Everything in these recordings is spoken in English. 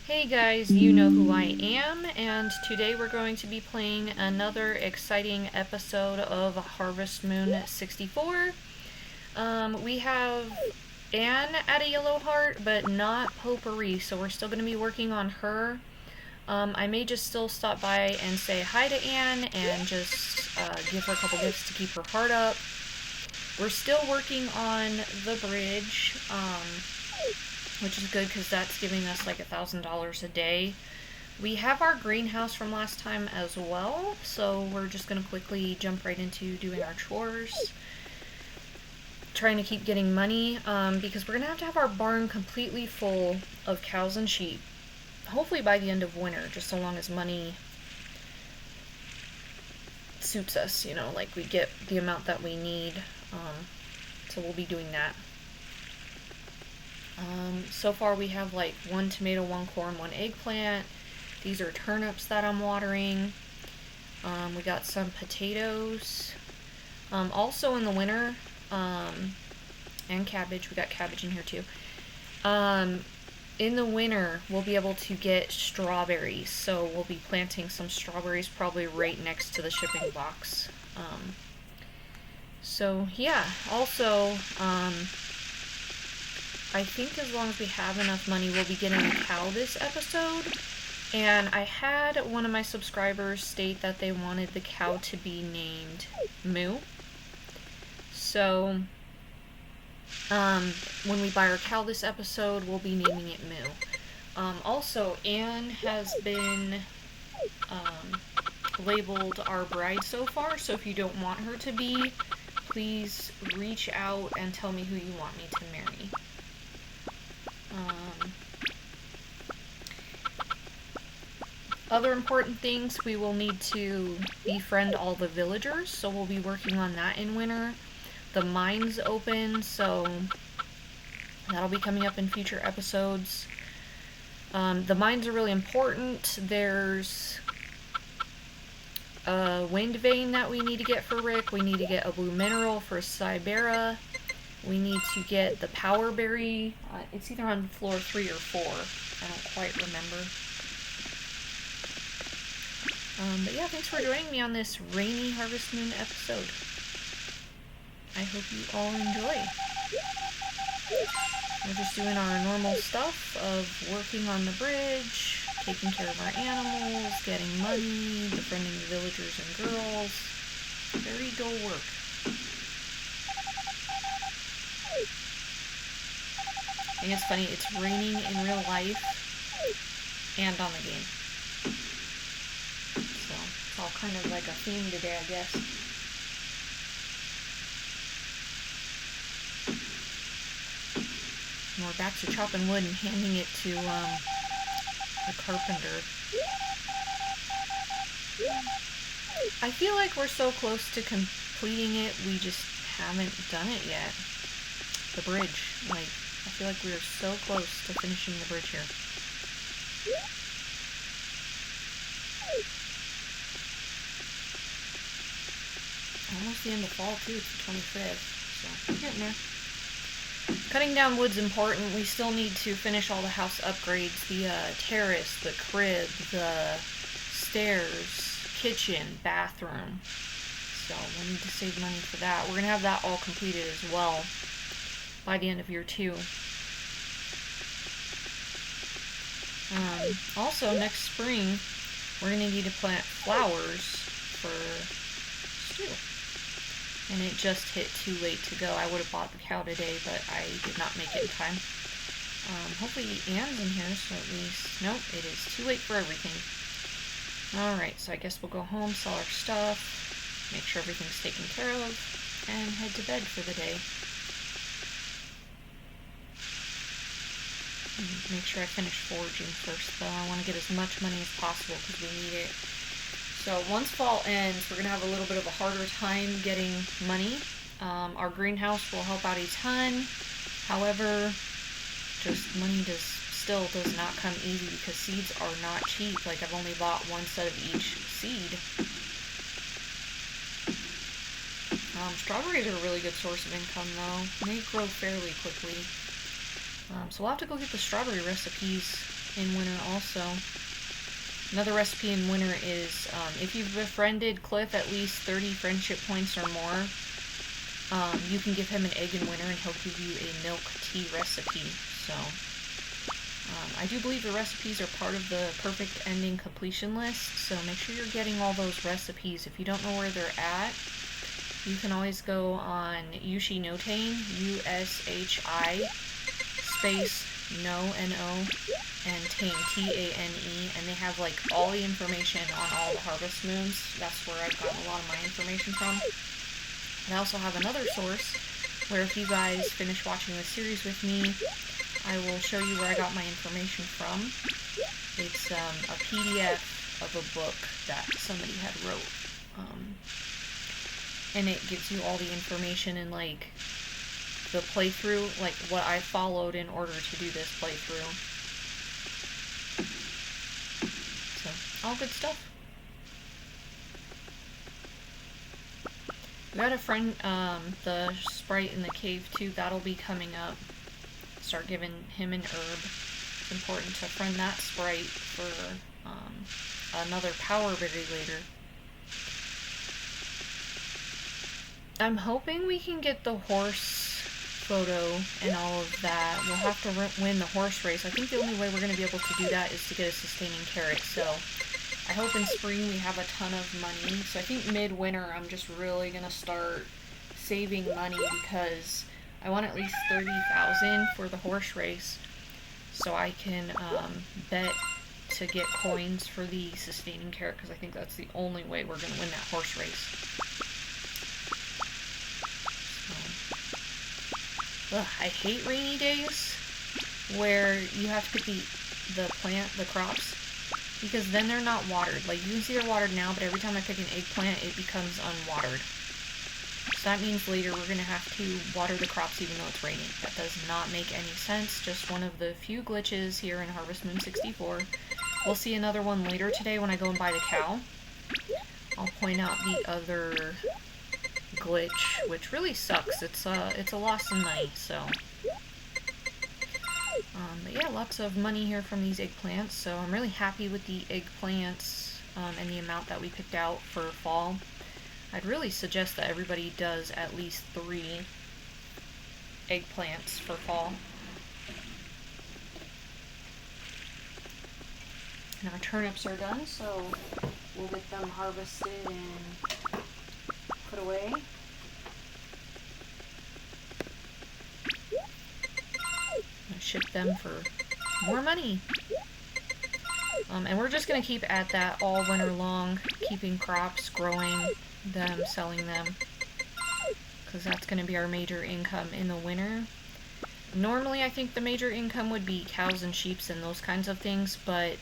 Hey guys, you know who I am, and today we're going to be playing another exciting episode of Harvest Moon 64. We have Anne at a yellow heart, but not Potpourri, so we're still going to be working on her. I may just still stop by and say hi to Anne and just give her a couple gifts to keep her heart up. We're still working on the bridge. Which is good because that's giving us like $1,000 a day. We have our greenhouse from last time as well, so we're just going to quickly jump right into doing our chores. Trying to keep getting money because we're going to have our barn completely full of cows and sheep. Hopefully by the end of winter, just so long as money suits us, like we get the amount that we need. So we'll be doing that. So far we have like 1 tomato, 1 corn, 1 eggplant. These are turnips that I'm watering. We got some potatoes. Also in the winter, and cabbage. We got cabbage in here too. In the winter, we'll be able to get strawberries. So we'll be planting some strawberries probably right next to the shipping box. So yeah, also, I think as long as we have enough money, we'll be getting a cow this episode. And I had one of my subscribers state that they wanted the cow to be named Moo. So, when we buy our cow this episode, we'll be naming it Moo. Also, Anne has been labeled our bride so far, so if you don't want her to be, please reach out and tell me who you want me to marry. Other important things, we will need to befriend all the villagers, so we'll be working on that in winter. The mine's open, so that'll be coming up in future episodes. The mines are really important. There's a wind vein that we need to get for Rick. We need to get a blue mineral for Cybera. We need to get the power berry. It's either on floor 3 or 4. I don't quite remember. But yeah, thanks for joining me on this rainy Harvest Moon episode. I hope you all enjoy. We're just doing our normal stuff of working on the bridge, taking care of our animals, getting money, befriending the villagers and girls. Very dull work. I think it's funny, it's raining in real life and on the game. So, it's all kind of like a theme today, I guess. And we're back to chopping wood and handing it to the carpenter. I feel like we're so close to completing it, we just haven't done it yet. The bridge, like, I feel like we are so close to finishing the bridge here. Almost the end of fall too, it's the 25th, so we're getting there. Cutting down wood's important. We still need to finish all the house upgrades, the terrace, the crib, the stairs, kitchen, bathroom. So we'll need to save money for that. We're going to have that all completed as well by the end of year 2. Also, next spring, we're going to need to plant flowers for stew. And it just hit too late to go. I would have bought the cow today, but I did not make it in time. Hopefully Anne's in here, so at least... Nope, it is too late for everything. Alright, so I guess we'll go home, sell our stuff, make sure everything's taken care of, and head to bed for the day. Make sure I finish foraging first, though. I want to get as much money as possible because we need it. So once fall ends, we're going to have a little bit of a harder time getting money. Our greenhouse will help out a ton. However, just money still does not come easy because seeds are not cheap. Like, I've only bought 1 set of each seed. Strawberries are a really good source of income, though. And they grow fairly quickly. So we'll have to go get the strawberry recipes in Winter also. Another recipe in Winter is if you've befriended Cliff at least 30 friendship points or more, you can give him an egg in Winter and he'll give you a milk tea recipe. So I do believe the recipes are part of the perfect ending completion list, so make sure you're getting all those recipes. If you don't know where they're at, you can always go on Yushi no Tane, U-S-H-I space no, N-O, and Tane, T-A-N-E, and they have like all the information on all the harvest moons. That's where I've gotten a lot of my information from. And I also have another source where if you guys finish watching the series with me, I will show you where I got my information from. It's a PDF of a book that somebody had wrote. And it gives you all the information in like the playthrough, like what I followed in order to do this playthrough. So, all good stuff. We got a friend, the sprite in the cave too, that'll be coming up. Start giving him an herb. It's important to friend that sprite for another power berry later. I'm hoping we can get the horse photo and all of that. We'll have to win the horse race. I think the only way we're going to be able to do that is to get a sustaining carrot. So I hope in spring we have a ton of money. So I think midwinter I'm just really going to start saving money because I want at least 30,000 for the horse race, so I can bet to get coins for the sustaining carrot, because I think that's the only way we're going to win that horse race. So, I hate rainy days where you have to pick the crops, because then they're not watered. Like, you can see they're watered now, but every time I pick an eggplant, it becomes unwatered. So that means later we're going to have to water the crops even though it's raining. That does not make any sense. Just one of the few glitches here in Harvest Moon 64. We'll see another one later today when I go and buy the cow. I'll point out the other glitch, which really sucks. It's a loss in money, so. But yeah, lots of money here from these eggplants. So I'm really happy with the eggplants and the amount that we picked out for fall. I'd really suggest that everybody does at least 3 eggplants for fall. And our turnips are done, so we'll get them harvested and put away. And ship them for more money. And we're just going to keep at that all winter long, keeping crops, growing them, selling them, because that's going to be our major income in the winter. Normally I think the major income would be cows and sheep and those kinds of things, but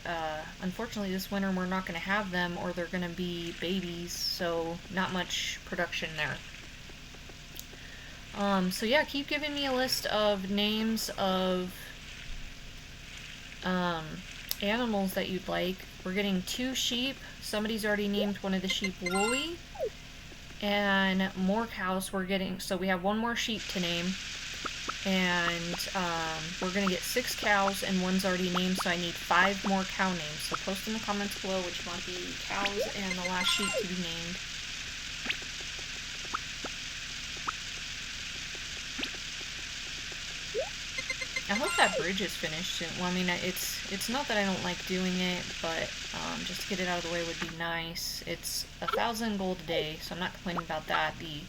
unfortunately this winter we're not going to have them, or they're going to be babies, so not much production there. So yeah, keep giving me a list of names of animals that you'd like. We're getting 2 sheep. Somebody's already named one of the sheep Wooly. And more cows we're getting, so we have 1 more sheep to name. And we're going to get 6 cows, and 1's already named, so I need 5 more cow names. So post in the comments below which you want the cows and the last sheep to be named. I hope that bridge is finished soon. Well, I mean, it's not that I don't like doing it, but just to get it out of the way would be nice. It's 1,000 gold a day, so I'm not complaining about that. The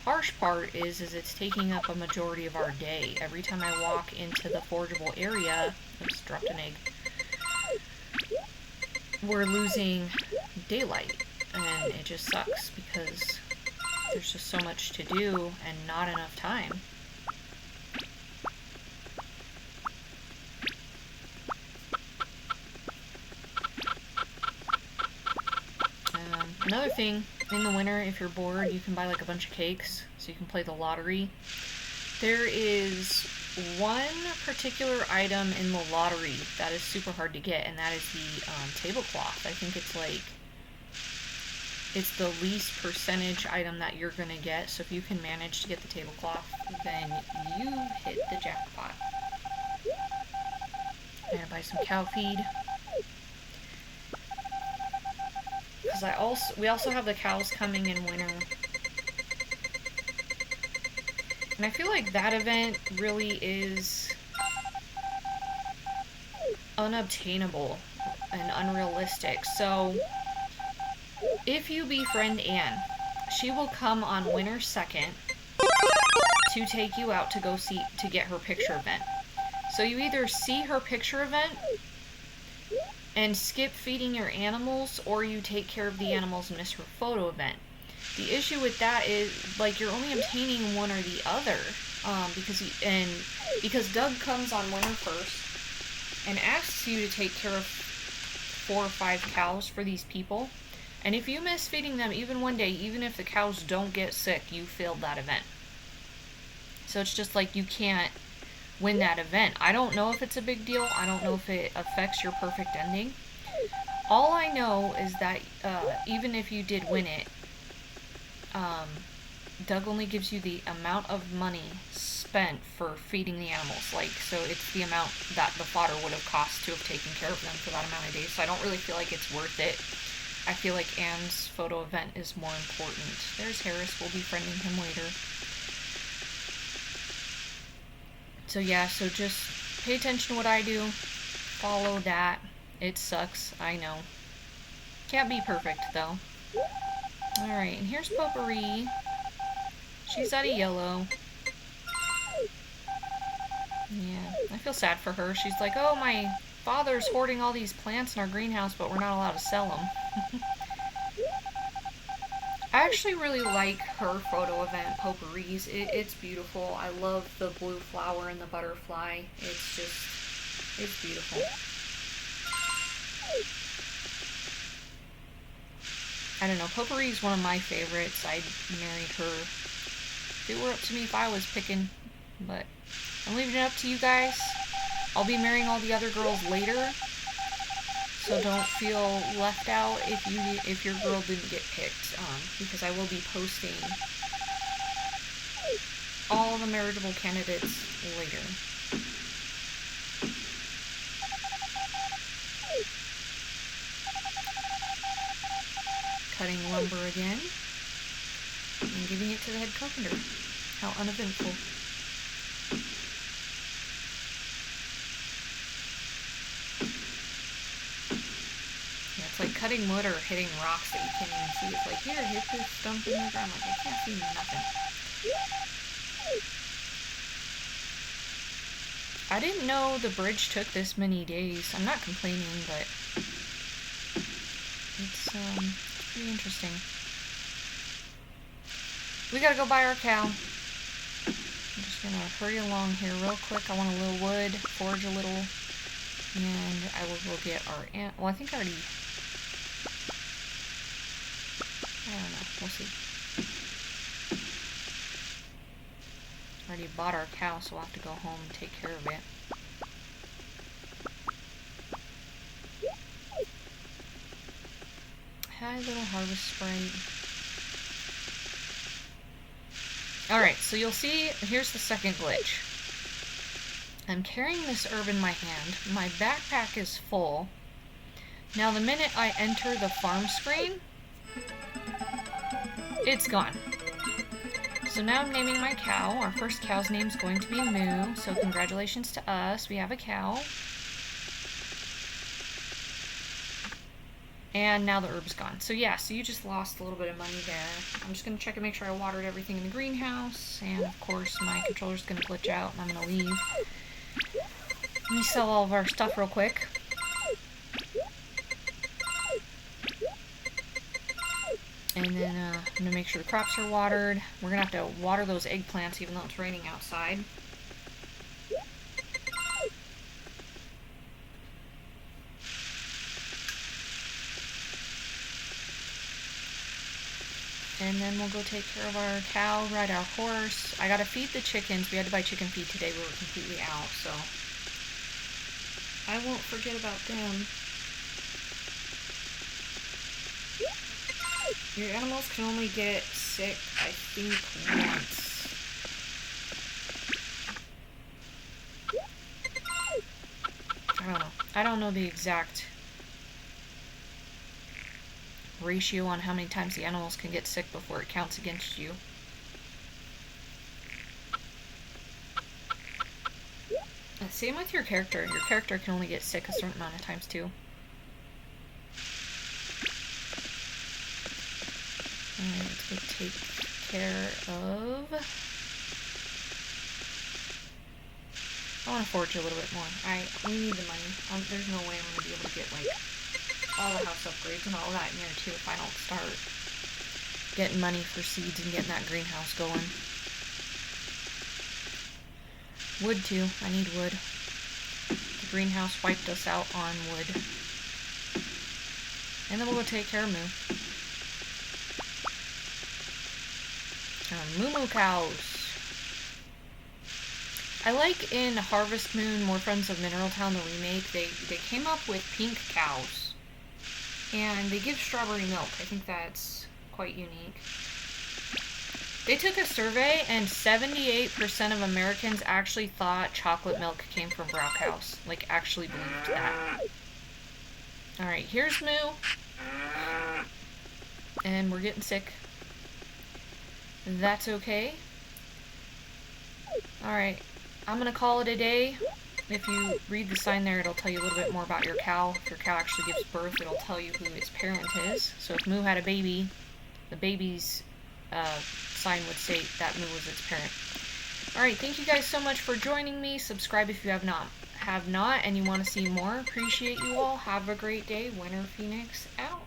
harsh part is it's taking up a majority of our day. Every time I walk into the forgeable area, oops, dropped an egg, we're losing daylight, and it just sucks because there's just so much to do and not enough time. Another thing, in the winter, if you're bored, you can buy like a bunch of cakes, so you can play the lottery. There is one particular item in the lottery that is super hard to get, and that is the tablecloth. I think it's like, it's the least percentage item that you're going to get, so if you can manage to get the tablecloth, then you hit the jackpot. I gotta buy some cow feed. Because we also have the cows coming in winter. And I feel like that event really is unobtainable and unrealistic. So, if you befriend Anne, she will come on winter 2nd to take you out to get her picture event. So you either see her picture event and skip feeding your animals, or you take care of the animals and miss her photo event. The issue with that is, like, you're only obtaining one or the other, because Doug comes on winter 1st and asks you to take care of 4 or 5 cows for these people. And if you miss feeding them even one day, even if the cows don't get sick, you failed that event. So it's just like you can't win that event. I don't know if it's a big deal. I don't know if it affects your perfect ending. All I know is that even if you did win it, Doug only gives you the amount of money spent for feeding the animals. Like, so it's the amount that the fodder would have cost to have taken care of them for that amount of days. So I don't really feel like it's worth it. I feel like Anne's photo event is more important. There's Harris. We'll be friending him later. So yeah, so just pay attention to what I do. Follow that. It sucks, I know. Can't be perfect, though. Alright, and here's Potpourri. She's out of yellow. Yeah, I feel sad for her. She's like, oh, my father's hoarding all these plants in our greenhouse, but we're not allowed to sell them. I actually really like her photo event, Potpourri's. It's beautiful. I love the blue flower and the butterfly. It's beautiful. I don't know, Potpourri's one of my favorites. I'd marry her. If it were up to me, if I was picking, but I'm leaving it up to you guys. I'll be marrying all the other girls later, so don't feel left out if your girl didn't get picked, because I will be posting all the marriageable candidates later. Cutting lumber again and giving it to the head carpenter. How uneventful. Yeah, it's like cutting wood or hitting rocks that you can't even see. It's like, here, hit this stump in the ground. Like, I can't see nothing. I didn't know the bridge took this many days. I'm not complaining, but it's pretty interesting. We gotta go buy our cow. I'm just gonna hurry along here real quick. I want a little wood, forage a little, and I will go get our well, I think I already, I don't know, we'll see. Already bought our cow, so we'll have to go home and take care of it. Hi, little harvest sprite. Alright, so you'll see, here's the second glitch. I'm carrying this herb in my hand. My backpack is full. Now, the minute I enter the farm screen, it's gone. So now I'm naming my cow. Our first cow's name's going to be Moo, so congratulations to us. We have a cow. And now the herb's gone. So yeah, so you just lost a little bit of money there. I'm just going to check and make sure I watered everything in the greenhouse. And of course my controller's going to glitch out and I'm going to leave. Let me sell all of our stuff real quick. And then I'm going to make sure the crops are watered. We're going to have to water those eggplants even though it's raining outside. And then we'll go take care of our cow, ride our horse. I gotta feed the chickens. We had to buy chicken feed today. We were completely out, so I won't forget about them. Your animals can only get sick, I think, once. I don't know. I don't know the exact ratio on how many times the animals can get sick before it counts against you. Same with your character. Your character can only get sick a certain amount of times too. Alright, let's go take care of... I want to forage a little bit more. We need the money. There's no way I'm going to be able to get, like, all the house upgrades and all that in here, too, if I don't start getting money for seeds and getting that greenhouse going. Wood, too. I need wood. The greenhouse wiped us out on wood. And then we'll go take care of Moo. Moo cows. I like in Harvest Moon, More Friends of Mineral Town, the remake, they came up with pink cows. And they give strawberry milk. I think that's quite unique. They took a survey and 78% of Americans actually thought chocolate milk came from brown cows. Like, actually believed that. Alright, here's Moo. And we're getting sick. That's okay. Alright. I'm going to call it a day. If you read the sign there, it'll tell you a little bit more about your cow. If your cow actually gives birth, it'll tell you who its parent is. So if Moo had a baby, the baby's sign would say that Moo was its parent. Alright, thank you guys so much for joining me. Subscribe if you have not and you want to see more. Appreciate you all. Have a great day. Winter Phoenix out.